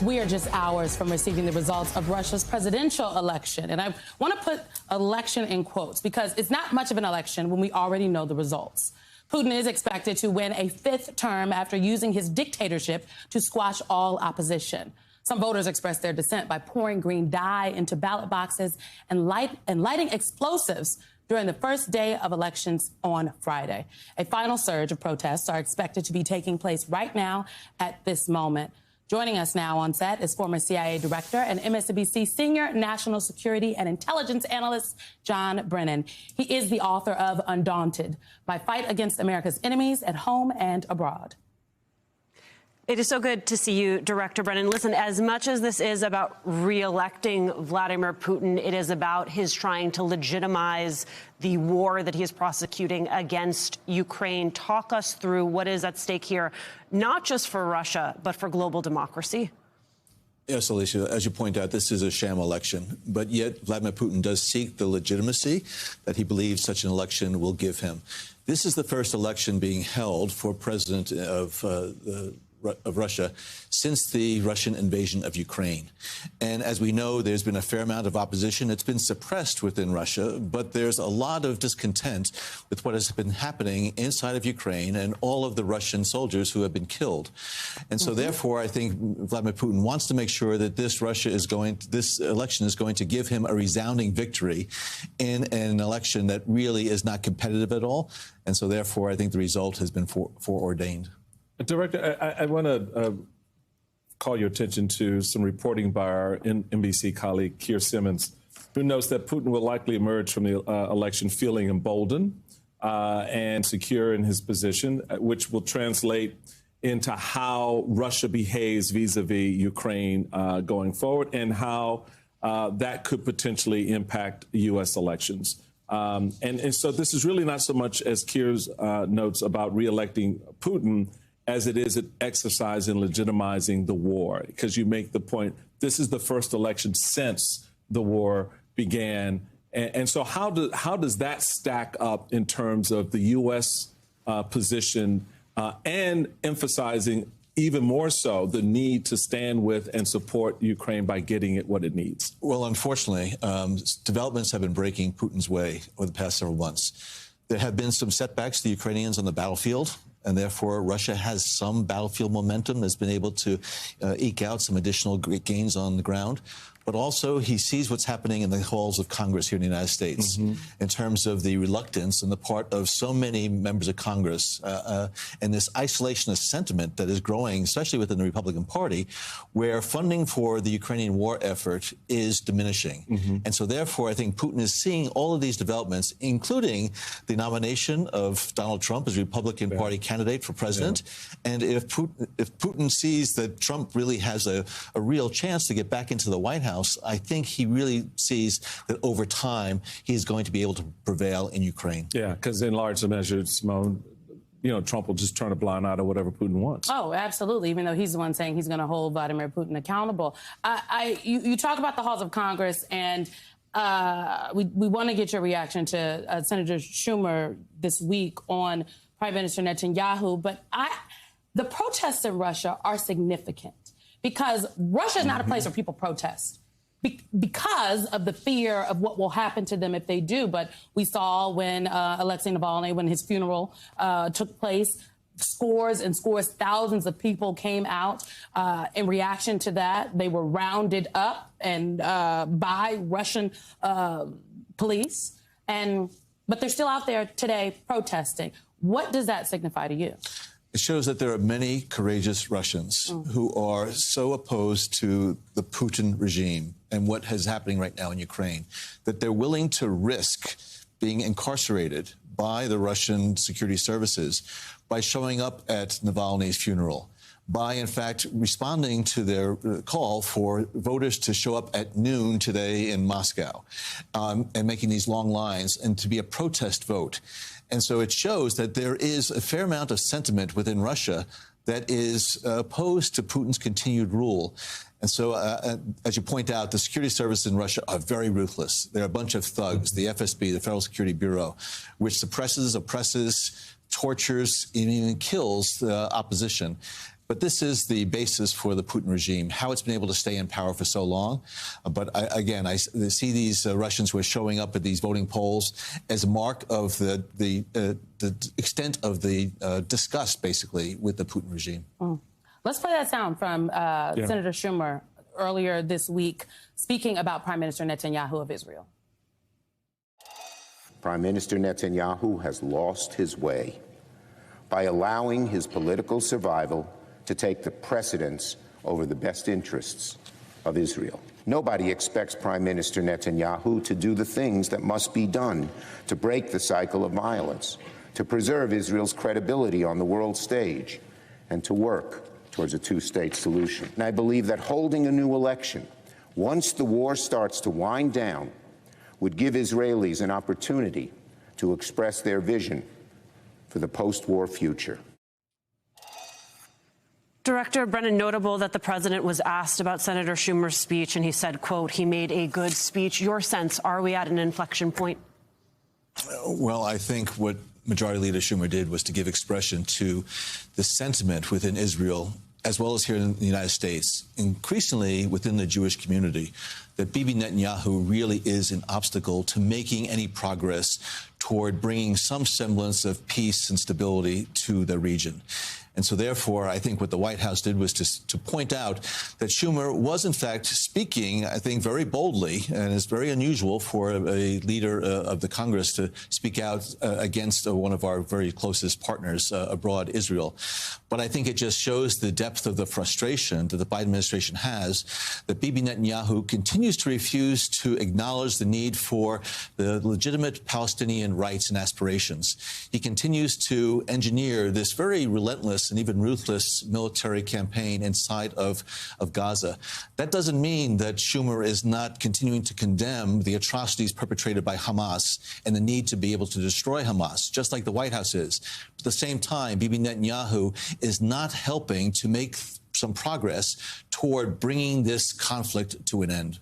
We are just hours from receiving the results of Russia's presidential election. And I want to put election in quotes because it's not much of an election when we already know the results. Putin is expected to win a fifth term after using his dictatorship to squash all opposition. Some voters expressed their dissent by pouring green dye into ballot boxes and lighting explosives during the first day of elections on Friday. A final surge of protests are expected to be taking place right now at this moment. Joining us now on set is former CIA director and MSNBC senior national security and intelligence analyst John Brennan. He is the author of Undaunted, My Fight Against America's Enemies at Home and Abroad. It is so good to see you, Director Brennan. Listen, as much as this is about re-electing Vladimir Putin, it is about his trying to legitimize the war that he is prosecuting against Ukraine. Talk us through what is at stake here, not just for Russia, but for global democracy. Yes, Alicia, as you point out, this is a sham election, but yet Vladimir Putin does seek the legitimacy that he believes such an election will give him. This is the first election being held for president of Russia since the Russian invasion of Ukraine. And as we know, there's been a fair amount of opposition. It's been suppressed within Russia, but there's a lot of discontent with what has been happening inside of Ukraine and all of the Russian soldiers who have been killed. And so therefore, I think Vladimir Putin wants to make sure that this election is going to give him a resounding victory in an election that really is not competitive at all. And so therefore, I think the result has been foreordained. Director, I want to call your attention to some reporting by our NBC colleague, Keir Simmons, who notes that Putin will likely emerge from the election feeling emboldened and secure in his position, which will translate into how Russia behaves vis-a-vis Ukraine going forward and how that could potentially impact U.S. elections. And so this is really not so much as Keir's notes about re-electing Putin as it is an exercise in legitimizing the war, because you make the point, this is the first election since the war began. And so how does that stack up in terms of the U.S. Position and emphasizing even more so the need to stand with and support Ukraine by getting it what it needs? Well, unfortunately, developments have been breaking Putin's way over the past several months. There have been some setbacks to the Ukrainians on the battlefield, and therefore Russia has some battlefield momentum that's been able to eke out some additional gains on the ground. But also he sees what's happening in the halls of Congress here in the United States in terms of the reluctance on the part of so many members of Congress and this isolationist sentiment that is growing, especially within the Republican Party, where funding for the Ukrainian war effort is diminishing. And so therefore, I think Putin is seeing all of these developments, including the nomination of Donald Trump as Republican Party candidate for president. And if Putin sees that Trump really has a real chance to get back into the White House, I think he really sees that over time he is going to be able to prevail in Ukraine. Yeah, because in large measure, Simone, Trump will just turn a blind eye to whatever Putin wants. Oh, absolutely, even though he's the one saying he's going to hold Vladimir Putin accountable. You talk about the halls of Congress, and we want to get your reaction to Senator Schumer this week on Prime Minister Netanyahu, but the protests in Russia are significant because Russia is not a place where people protest. Because of the fear of what will happen to them if they do. But we saw when Alexei Navalny, when his funeral took place, scores and scores, thousands of people came out in reaction to that. They were rounded up and by Russian police. But they're still out there today protesting. What does that signify to you? It shows that there are many courageous Russians who are so opposed to the Putin regime and what is happening right now in Ukraine that they're willing to risk being incarcerated by the Russian security services by showing up at Navalny's funeral, by, in fact, responding to their call for voters to show up at noon today in Moscow and making these long lines and to be a protest vote. And so it shows that there is a fair amount of sentiment within Russia that is opposed to Putin's continued rule. And so, as you point out, the security services in Russia are very ruthless. They're a bunch of thugs, the FSB, the Federal Security Bureau, which suppresses, oppresses, tortures, and even kills the opposition. But this is the basis for the Putin regime, how it's been able to stay in power for so long. But I see these Russians who are showing up at these voting polls as a mark of the extent of the disgust, basically, with the Putin regime. Let's play that sound from Senator Schumer earlier this week, speaking about Prime Minister Netanyahu of Israel. Prime Minister Netanyahu has lost his way by allowing his political survival to take the precedence over the best interests of Israel. Nobody expects Prime Minister Netanyahu to do the things that must be done to break the cycle of violence, to preserve Israel's credibility on the world stage, and to work towards a two-state solution. And I believe that holding a new election, once the war starts to wind down, would give Israelis an opportunity to express their vision for the post-war future. Director Brennan, notable that the president was asked about Senator Schumer's speech, and he said, quote, he made a good speech. Your sense, are we at an inflection point? Well, I think what Majority Leader Schumer did was to give expression to the sentiment within Israel, as well as here in the United States, increasingly within the Jewish community, that Bibi Netanyahu really is an obstacle to making any progress toward bringing some semblance of peace and stability to the region. And so, therefore, I think what the White House did was to point out that Schumer was, in fact, speaking, I think, very boldly, and it's very unusual for a leader of the Congress to speak out against one of our very closest partners abroad, Israel. But I think it just shows the depth of the frustration that the Biden administration has, that Bibi Netanyahu continues to refuse to acknowledge the need for the legitimate Palestinian rights and aspirations. He continues to engineer this very relentless and even ruthless military campaign inside of Gaza. That doesn't mean that Schumer is not continuing to condemn the atrocities perpetrated by Hamas and the need to be able to destroy Hamas, just like the White House is. At the same time, Bibi Netanyahu is not helping to make some progress toward bringing this conflict to an end.